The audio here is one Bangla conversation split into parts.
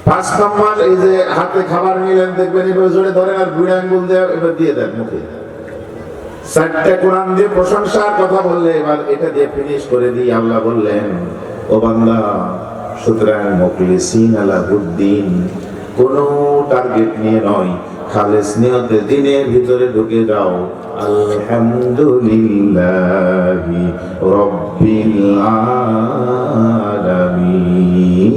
5 নম্বর, এই যে হাতে খাবার নিলেন, দেখবেন এবার জোরে ধরেন আর বুড়ি আঙ্গুল দিয়ে এবার দিয়ে দেন মুখে। 4টা কোরআন দিয়ে প্রশংসার কথা বললে এবার এটা দিয়ে ফিনিশ করে দিই। আল্লাহ বললেন, ও বান্দা, সুতরাং মুখলিসিন আলাহুদ্দিন, কোনো টার্গেট নিয়ে নয়, খালেস নিয়তে দিনের ভিতরে ঢুকে যাও। আলহামদুলিল্লাহি রাব্বিল আলামিন।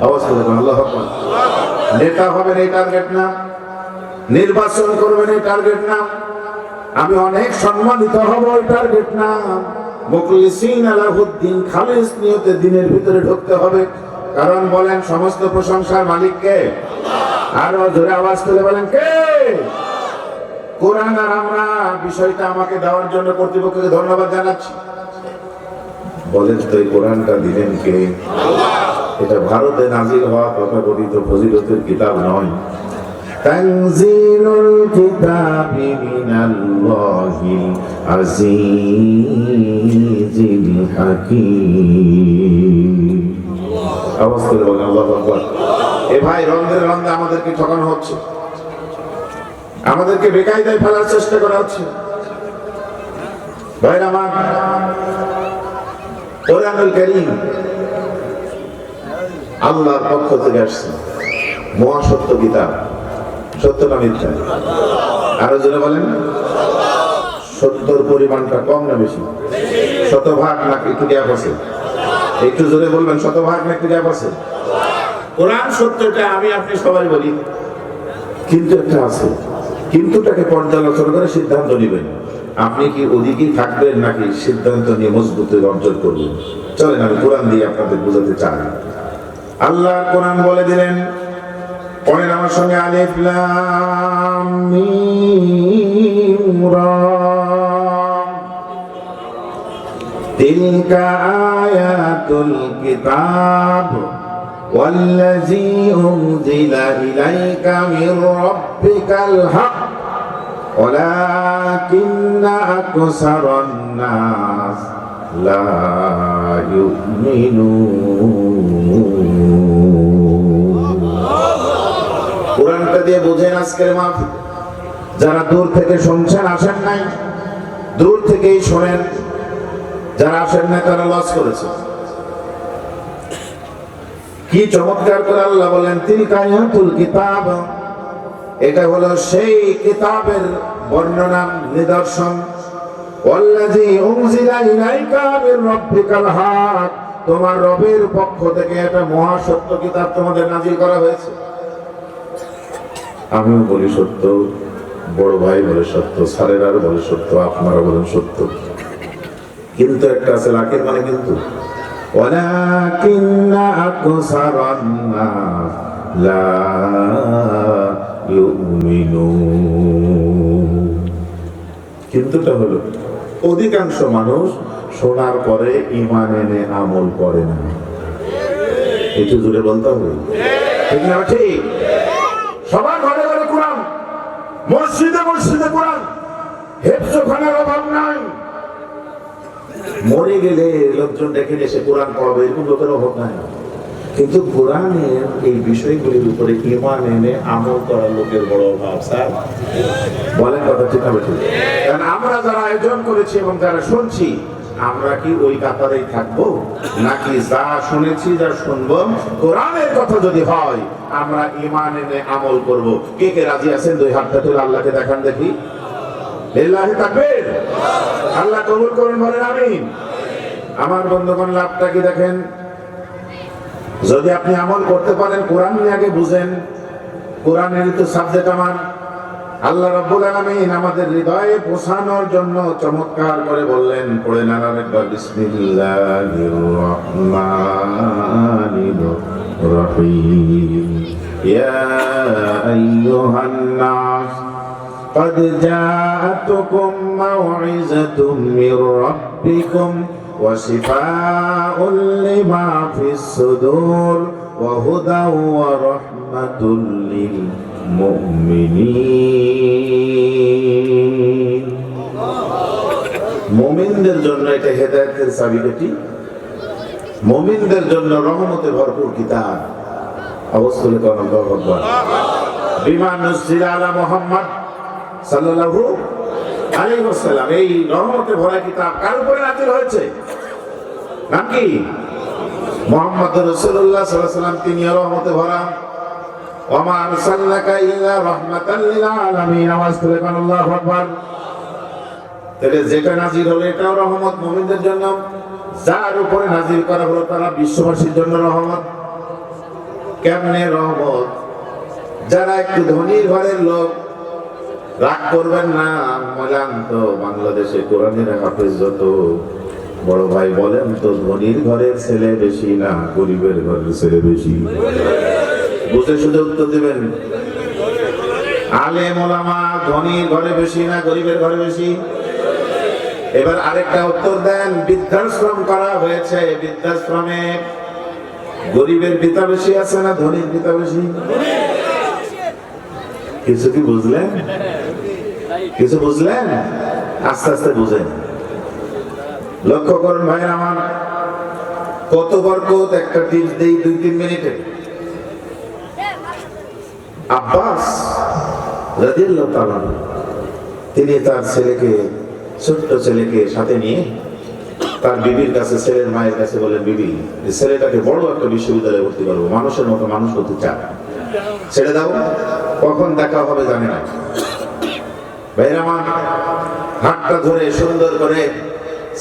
আওয়াজ করে বলুন আল্লাহু আকবার। নেতা হবেন এই টার্গেট না, নির্বাচন করবেন এই টার্গেট না, আমি অনেক সম্মানিত হব এই টার্গেট না। মুখলিসিন আলাহুদ্দিন, খালেস নিয়তে দিনের ভিতরে ঢুকতে হবে। কারণ বলেন, সমস্ত প্রশংসার মালিক কে? আরো জোরে আওয়াজ করে বলেন, কে? কোরআন। আর আমরা বিষয়টা আমাকে দেওয়ার জন্য কর্তৃপক্ষকে ধন্যবাদ জানাচ্ছি। বলেন তো, এই কোরআনটা দিলেন কে? এটা ভারতে নাজিল হওয়া তথাকথিত ফজিলতের কিতাব নয়। তানজিলুল কিতাবি মিনাল্লাহিল আজিজিল হাকীম। আওয়াজ করে বলেন আল্লাহু আকবার। এ ভাই, রন্ধে রন্ধে আমাদেরকে ঠকানো হচ্ছে, আমাদেরকে বেকায়দায় ফেলার চেষ্টা করা হচ্ছে। ভাইরা আমার, কোরআনুল কারীম আল্লাহর পক্ষ থেকে আসছে, মহাসত্য কিতাব। সত্য না মিথ্যা? আরো জোরে বলেন। সত্যর পরিমাণটা কম না বেশি? শতভাগ নাকি একটু গ্যাপ আছে? একটু জোরে বলবেন, শতভাগ না একটু গ্যাপ আছে? কোরআন সত্যটা আমি আপনি সবাই বলি, কিন্তু একটা আছে, কিন্তুটাকে পর্যালোচনা করে সিদ্ধান্ত নেবেন। আপনি কি ওদিকেই থাকবেন নাকি সিদ্ধান্ত নিয়ে মজবুত অর্জন করবেন? চলেন আমি কোরআন দিয়ে আপনাদের বোঝাতে চাই। আল্লাহ কোরআন বলে দিলেন, পড়েন আমার সঙ্গে, আলিফ লাম মিম রা, তিলকা আয়াতুল কিতাব ওয়াল্লাযী উনজিলা ইলাইকা মির রাব্বিকাল হক ওয়ালাকিন্না আকসারান নাস লা ইউমিনুন। কোরআনটা দিয়ে বোঝেন আজকের মাহফিল। যারা দূর থেকে শুনছেন, আসেন নাই, দূর থেকেই শোনেন। যারা আসেন না তারা লস করেছে। কি চমৎকার করে আল্লাহ বলেন, তিলকা আয়াতুল কিতাব, এটা হলো সেই কিতাবের বর্ণনা, নিদর্শন। ওয়াল্লাযী উনজিলা ইলাইকা মির রাব্বিকাল হক, তোমার রবের পক্ষ থেকে একটা মহাসত্য কিতাব তোমাদের নাজিল করা হয়েছে। আমিও বলি সত্য, বড় ভাই বলে সত্য, স্যারেরা বলে সত্য, আপনারা বলেন সত্য, কিন্তু একটা আছে লাকিন, মানে কিন্তু। ওয়ালাকিন্না আকসারান নাস লা ইউমিনুন। কিন্তুটা হলো অধিকাংশ মানুষ শোনার পরে ঈমান এনে আমল করে না। একটু জোরে বলতে হবে, ঠিক না? ঠিক। সবার ঘরে ঘরে কোরআন, মসজিদে মসজিদে কোরআন, হেফজখানার অভাব নাই। মরে গেলে লোকজন দেখে এসে কোরআন পড়াবে, এরকম লোকের অভাব নাই। কিন্তু কোরআনের এই বিষয়গুলির উপরে ঈমান এনে আমল করার লোকের বড় অভাব। স্যার বলেন কথা ঠিক হবে? ঠিক। কারণ আমরা যারা আয়োজন করেছি এবং যারা শুনছি, আমরা কি ওই কাতারেই থাকবো, নাকি যা শুনেছি, যা শুনবো, কোরআনের কথা যদি হয় আমরা ঈমান এনে আমল করব? কে কে রাজি আছেন? দুই হাতটা তুলে আল্লাহকে দেখান দেখি। লিল্লাহি তাকবীর। আল্লাহ কবুল করুন, বলেন আমিন। আমার বন্ধুগণ, লাভটা কি দেখেন? যদি আপনি আমল করতে পারেন, কোরআন নিয়ে আগে বুঝেন, কোরআনের তো সাবজেক্ট আমার। আল্লাহ রাব্বুল আলামিন আমাদের হৃদয়ে পৌঁছানোর জন্য চমৎকার করে বললেন, পড়ে না আরেকবার, বিসমিল্লাহির রহমানির রহিম। ইয়া আইয়ুহান নাস قد جاءتكم موعظة من ربكم وشفاء لما في الصدور وهدى ورحمة للمؤمنين। মুমিনদের জন্য এটা হেদায়েতের চাবিকাঠি। মুমিনদের জন্য রহমতে ভরপুর কিতাব। অবস্থলে কোন আল্লাহু আকবার। বিমা নুজিলা আলা মুহাম্মদ সাল্লাল্লাহু আলাইহি ওয়াসাল্লাম, এই রহমতে ভরা কিতাব কার উপরে নাযিল হয়েছে? নাম কি? মুহাম্মদ রাসূলুল্লাহ সাল্লাল্লাহু আলাইহি ওয়াসাল্লাম, তিনি রহমতে ভরা। ওয়া মা আরসালনাকা ইল্লা রাহমাতাল লিল আলামিন। ওয়াস্তলে কোন আল্লাহু আকবার। তাহলে যেটা নাযিল হলো এটাও রহমত মুমিনদের জন্য, যার উপরে নাযিল করা হলো তারা বিশ্ববাসীর জন্য রহমত। কেমনে রহমত? যারা একটু ধনী ঘরের লোক, রাগ করবেন না, মজান তো বাংলাদেশে কোরআনের হাফেজ যত, বড় ভাই বলেন তো ধনীর ঘরের ছেলে বেশি না গরিবের ঘরের ছেলে বেশি? বুঝে শুধু উত্তর দিবেন। আলেম ওলামা ধনীর ঘরে বেশি না গরিবের ঘরে বেশি? এবার আরেকটা উত্তর দেন। বৃদ্ধাশ্রম করা হয়েছে, বৃদ্ধাশ্রমে গরিবের পিতা বেশি আছে না ধনীর পিতা বেশি? কিছু কি বুঝলেন? কিছু বুঝলেন? আস্তে আস্তে বুঝেন। লক্ষ্য করুন ভাই আমার, কত বরকত। একটা টিপস দেই 2-3 মিনিটে। আব্বাস রাদিয়াল্লাহু তাআলা তিনি তার ছেলেকে, ছোট্ট ছেলেকে সাথে নিয়ে তার বিবির কাছে, ছেলের মায়ের কাছে বলেন, বিবি এই ছেলেটাকে বড় একটা বিশ্ববিদ্যালয়ে ভর্তি করবো, মানুষের মতো মানুষ হতে চায়, ছেড়ে দাও, কখন দেখা হবে জানে না। ভাইরা আমার, হাতটা ধরে সুন্দর করে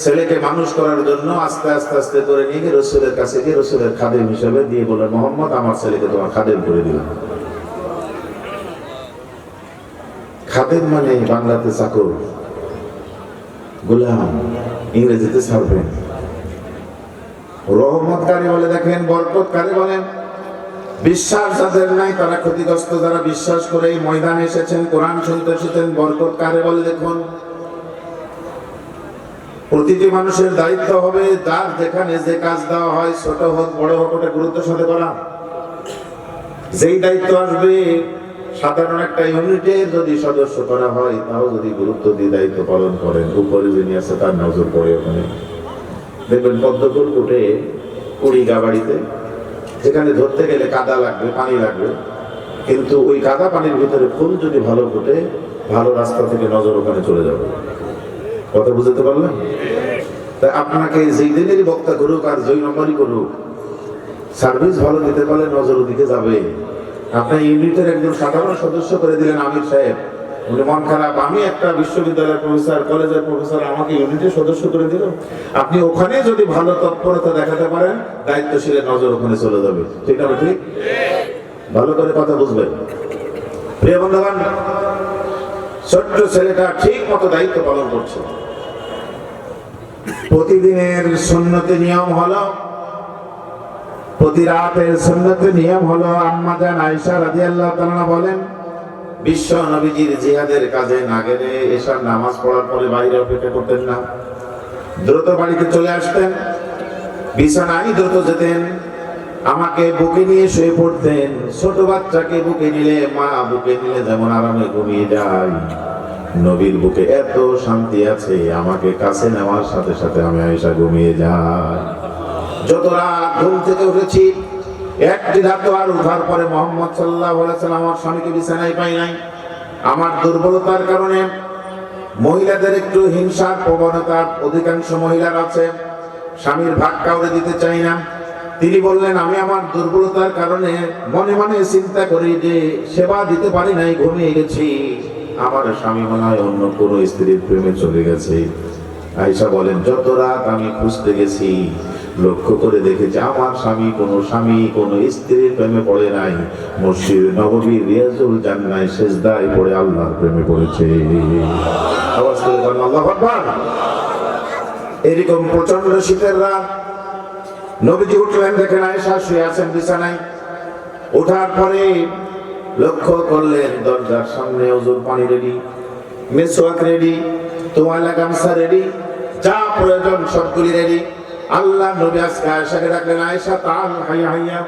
ছেলেকে মানুষ করার জন্য আস্তে আস্তে আস্তে করে নিয়ে গিয়ে রাসূলের কাছে গিয়ে রাসূলের খাদেম হিসেবে দিয়ে বলেন, মুহাম্মদ আমার ছেলেকে তোমার খাদেম করে দিলাম। খাদেম মানে বাংলাতে চাকর, গোলাম, ইংরেজিতে সার্ভেন্ট। রহমত কারে বলে দেখেন, বরকত কারে বলেন? বিশ্বাস যাদের নাই তারা ক্ষতিগ্রস্ত, যারা বিশ্বাস করে এই ময়দানে এসেছেন, কোরআন শুনতে এসেছেন, বরকত কারে বলে দেখুন। প্রতিটি মানুষের দায়িত্ব হবে যার যেখানে যে কাজ দেওয়া হয়, ছোট হোক বড় হোক, ওটা গুরুত্বের সাথে করা। যেই দায়িত্ব আসবে, সাধারণ একটা ইউনিটের যদি সদস্য করা হয়, তাও যদি গুরুত্ব দিয়ে দায়িত্ব পালন করেন, উপরে যিনি আছে তার নজর পড়ে ওখানে। দেখবেন পদ্মপুর কোটে কুড়িগা বাড়িতে, যেখানে ধরতে গেলে কাদা লাগবে, পানি লাগবে, কিন্তু ওই কাদা পানির ভিতরে ফুল যদি ভালো ফোটে, ভালো রাস্তা থেকে নজর ওখানে চলে যাবে। কথা বুঝতে পারলেন? তাই আপনাকে যেই দিনেরই বক্তা করুক আর যেই নম্বরই করুক, সার্ভিস ভালো দিতে পারলে নজর ওদিকে যাবে। আপনার ইউনিটের একজন সাধারণ সদস্য করে দিলেন আমির সাহেব, উনি মন খারাপ, আমি একটা বিশ্ববিদ্যালয়ের প্রফেসর, কলেজের প্রফেসর, আমাকে ইউনিটের সদস্য করে দিল। আপনি ওখানে যদি ভালো তৎপরতা দেখাতে পারেন, দায়িত্বশীলের নজর ওখানে চলে যাবে। ঠিক না? ঠিক? ভালো করে কথা বুঝবেন। প্রিয় বন্ধুগণ, ছোট্ট ছেলেটা ঠিক মতো দায়িত্ব পালন করছে। প্রতিদিনের সুন্নতে নিয়ম হলো, প্রতি রাতের সুন্নতে নিয়ম হলো, আম্মা জান আয়েশা রাদিয়াল্লাহু তাআলা বলেন, বিশ্ব নবীজির জিহাদের কাজে না গেলে এশার নামাজ পড়ার পরে বাইরে অপেক্ষা করতেন না, দ্রুত বাড়িতে চলে আসতেন, বিছানায় দ্রুত যেতেন, আমাকে বুকে নিয়ে শুয়ে পড়তেন। ছোট বাচ্চাকে বুকে নিলে, মা বুকে নিলে যেমন আরামে ঘুমিয়ে যায়, নবীর বুকে এত শান্তি আছে, আমাকে কাছে নেওয়ার সাথে সাথে আমি আয়েশা ঘুমিয়ে যাই। যত রাত ঘুম থেকে উঠেছি, একটি রাত আর উঠার পরে মুহাম্মদ সাল্লাল্লাহু আলাইহি ওয়াসাল্লাম আমার স্বামীকে বিছানায় পাই নাই। আমার দুর্বলতার কারণে, মহিলাদের একটু হিংসার প্রবণতা অধিকাংশ মহিলার আছে, স্বামীর ভাগ কাউরে দিতে চাই না। তিনি বললেন, আমি আমার দুর্বলতার কারণে মনে মনে চিন্তা করি যে সেবা দিতে পারি নাই, ঘুমিয়ে গেছি, আমার স্বামী মনে হয় অন্য কোনো স্ত্রীর প্রেমে চলে গেছে। আয়েশা বলেন, যত রাত আমি খুঁজতে গেছি, লক্ষ্য করে দেখেছি আমার স্বামী কোনো স্ত্রীর প্রেমে পড়ে নাই, মসজিদ নববীর রিয়াজুল জান্নায় সিজদায় পড়ে আল্লাহর প্রেমে পড়েছে। আওয়াজ করে বলেন আল্লাহু আকবার। এরকম প্রচন্ড শীতের রাত, নবীজি উঠলেন, দেখেন আয়েশা শুয়ে আছেন বিছানায়। ওঠার পরে লক্ষ্য করলেন দরজার সামনে ওযুর পানি রেডি, মেসওয়াক রেডি, তোয়ালা গামছা রেডি, যা প্রয়োজন সবগুলি রেডি। আল্লাহ নবী আজকে আয়েশাকে ডাকলেন, আয়েশা তাআল হাইয়া হাইয়া।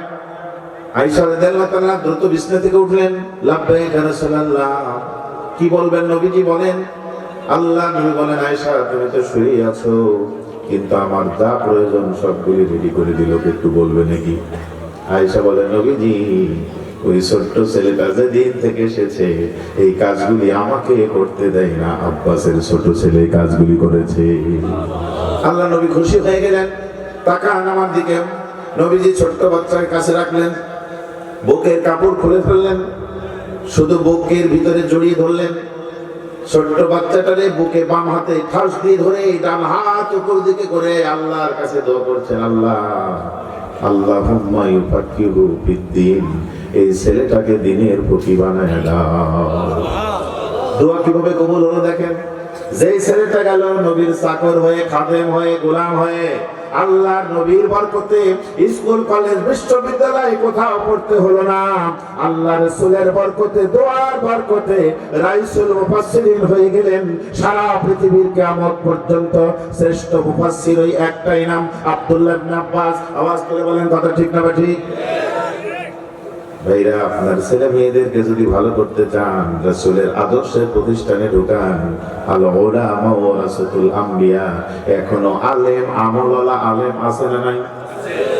আয়েশা রাদিয়াল্লাহু তাআলা দ্রুত বিছানা থেকে উঠলেন, লাব্বাইক ইয়া রাসূলুল্লাহ। কি বলবেন নবীজি? বলেন। আল্লাহ নবী বলেন, আয়েশা তুমি তো শুয়ে আছো, কিন্তু আমার যা প্রয়োজন সবগুলি রেডি করে দিল, একটু বলবে নাকি? আয়েশা বলেন, নবীজি ওই ছোট্ট ছেলেটা যে দিন থেকে এসেছে এই কাজগুলি আমাকে করতে দেয় না, আব্বাসের ছোট ছেলে এই কাজগুলি করেছে। আল্লাহ নবী খুশি হয়ে গেলেন, তাকান আমার দিকে। নবীজি ছোট্ট বাচ্চার কাছে রাখলেন, বুকের কাপড় খুলে ফেললেন, শুধু বুকের ভিতরে জড়িয়ে ধরলেন। ছোট্ট বাচ্চাটারে বুকে বাম হাতে ঠাস দিয়ে ধরে ডান হাত উপর দিকে করে আল্লাহর কাছে দোয়া করছেন, আল্লাহ আল্লাহুম্মা ইউফাক্কিহু ফিদ্দীন, এই ছেলেটাকে দ্বীনের ফকি বানায় দাও। দোয়া কিভাবে কবুল হলো দেখেন। যেই ছেলেটা গেল নবীর চাকর হয়ে, খাদেম হয়ে, গোলাম হয়ে, আল্লাহর নবীর বরকতে স্কুল কলেজ বিশ্ববিদ্যালয় কোথাও পড়তে হলো না, আল্লাহ রাসূলের বরকতে, দোয়ার বরকতে রাইসুল মুফাসসিরিন হয়ে গেলেন। সারা পৃথিবীর কিয়ামত পর্যন্ত শ্রেষ্ঠ মুফাসসির ওই একটাই নাম, আব্দুল্লাহ ইবনে আব্বাস। আওয়াজ করে বলেন কথা ঠিক না ঠিক? ভাইরা, আপনার ছেলে মেয়েদেরকে যদি ভালো করতে চান, রাসূলের আদর্শের প্রতিষ্ঠানে ঢুকান। আল উলামা ওয়ারাসাতুল আম্বিয়া। এখনো আলেম, আমলওয়ালা আলেম আছে না নাই?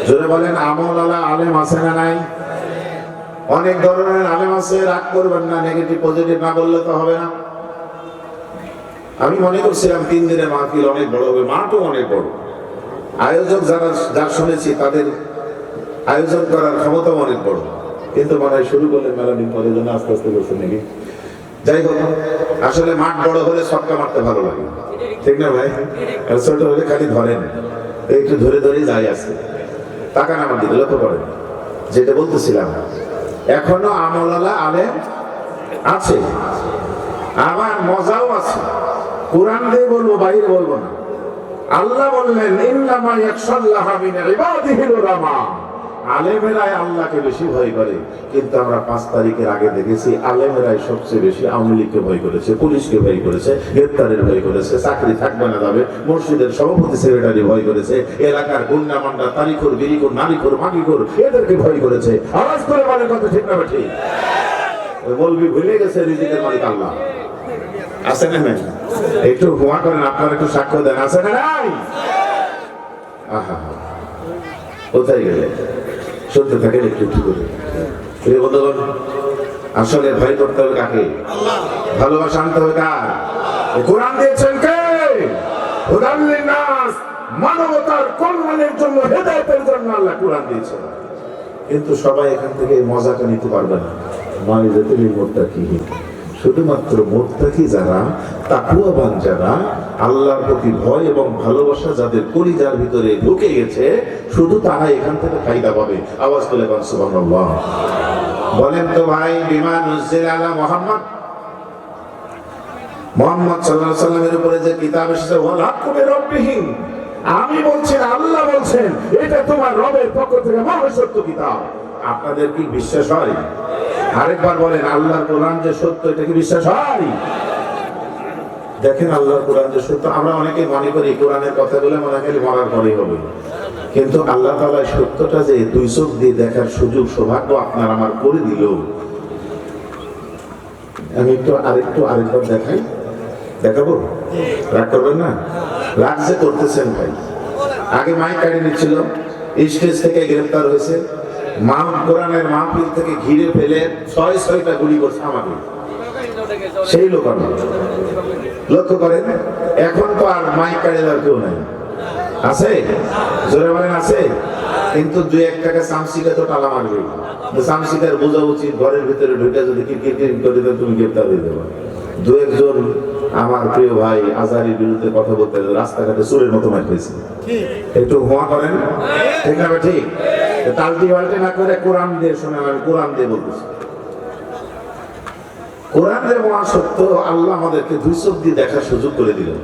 জোরে বলেন, আমলওয়ালা আলেম আছে না নাই? অনেক ধরনের আলেম আছে, রাগ করবেন না, নেগেটিভ পজিটিভ না বললে তো হবে না। আমি মনে করছিলাম 3 দিনের মাহফিল অনেক বড় হবে, মাঠও অনেক বড়। আয়োজক যা শুনেছি তাদের আয়োজন করার ক্ষমতা অনেক বড়, কিন্তু মনে হয় শুরু করলে মেলা দিন পরে জন্য আস্তে আস্তে করছে নাকি। যাই হোক, আসলে মাঠ বড় হলে সবটা মারতে ভালো লাগে, ঠিক না ভাই? ছোট হলে খালি ধরেন, একটু ধরে ধরে যাই আসে। তাকান আমার দিকে, লক্ষ্য করেন। যেটা বলতেছিলাম, এখনো আমলওয়ালা আলেম আছে, আবার মজাও আছে। কোরআন দিয়ে বলবো, বাইরে বলবো না। আল্লাহ বললেন, ইন্নামা ইয়াখশাল্লাহা মিন ইবাদিহিল উলামা। আলেমেরাই আল্লাহকে বেশি ভয় করে, কিন্তু আমরা 5 তারিখের আগে দেখেছি আলেমেরাই সবচেয়ে বেশি আওয়ামী লীগকে ভয় করেছে, পুলিশকে ভয় করেছে, গ্রেপ্তারের ভয় করেছে, চাকরি থাকবে না যাবে, মসজিদের সভাপতি সেক্রেটারি ভয় করেছে, এলাকার গুন্ডা মান্ডা, তারিখুর, বিরিকুর, নারীকুর, মাগিকুর, এদেরকে ভয় করেছে। আওয়াজ করে বলে কথা ঠিক না ঠিক? ওই মৌলবি ভুলে গেছে রিজিকের মালিক আল্লাহ। আছে না নাই? একটু হুয়া করেন, আপনারা একটু সাক্ষ্য দেন, আছে না নাই? আহা, কোথায় গেলে? শুনতে থাকেন একটু একটু করে। বন্ধুগণ, আসলে ভয় করতে হবে কাকে? ভালোবাসা আনতে হবে কার? কোরআন দিয়েছেন কে? হুদাল লিন্নাস, মানবতার কল্যাণের জন্য, হেদায়েতের জন্য আল্লাহ কোরআন দিয়েছেন। কিন্তু সবাই এখান থেকে মজাটা নিতে পারবে না। মাইজাতুল মুত্তাকিন, শুধুমাত্র মুত্তাকি যারা, তাকওয়াবান যারা, আল্লাহর প্রতি ভয় এবং ভালোবাসা যাদের কলিজার ভিতরে ঢুকে গেছে, শুধু তারা এখান থেকে ফায়দা পাবে। আওয়াজ করে বলেন সুবহানাল্লাহ। বলেন তো ভাই, বিমা নুজিল আলা মুহাম্মদ, মুহাম্মদ সাল্লাল্লাহু আলাইহি সাল্লামের উপরে যে কিতাব এসেছে, ওয়াল হাক্কু মির রাব্বিহিম, আমি বলছি না, আল্লাহ বলছেন, এটা তোমার রবের পক্ষ থেকে মহাসত্য কিতাব। আপনাদের কি বিশ্বাস হয়? আরেকবার বলেন, আল্লাহর কোরআন যে সত্য, এটা কি বিশ্বাস হয়? দেখেন, আল্লাহর কোরআন যে সত্য, আমরা অনেকে মনে করি কোরআনের কথা বলে মনে করি মরার পরেই হবে, কিন্তু আল্লাহ তাআলা সত্যটা যে 2 চোখ দিয়ে দেখার সুযোগ সৌভাগ্য আপনার আমার করে দিল। আমি আরেকবার দেখাই, দেখাবো? রাগ করবেন না? রাগ যে করতেছেন ভাই, আগে মাইক কাটিয়ে নিচ্ছিল, স্টেজ থেকে গ্রেফতার হয়েছে, কোরআনের মাহফিল থেকে ঘিরে ফেলে 6টা গুলি করছে আমাকে, সেই লোক। লক্ষ্য করেন, এখন তো আর মাইক কাটিয়ে দেওয়ার কেউ নাই, আছে? জোরে বলেন আছে? কিন্তু 2-1 টাকা চামচিকা তো টালা মারবে। চামচিকার বোঝা উচিত, ঘরের ভিতরে ঢুকে যদি কিরকির করে দেয়, তুমি গ্রেফতার হয়ে যাবে। 2-1 জন আমার প্রিয় ভাই আজহারীর বিরুদ্ধে কথা বলতে রাস্তাঘাটে চোরের মতো মার খেয়েছে। একটু হুয়া করেন, ঠিক না ঠিক? তালটি বালটি না করে কোরআন দিয়ে শোনেন, আমি কোরআন দিয়ে বলতেছি। কোরআনের মহাসত্য আল্লাহ আমাদেরকে 2 চোখ দিয়ে দেখার সুযোগ করে দিলেন।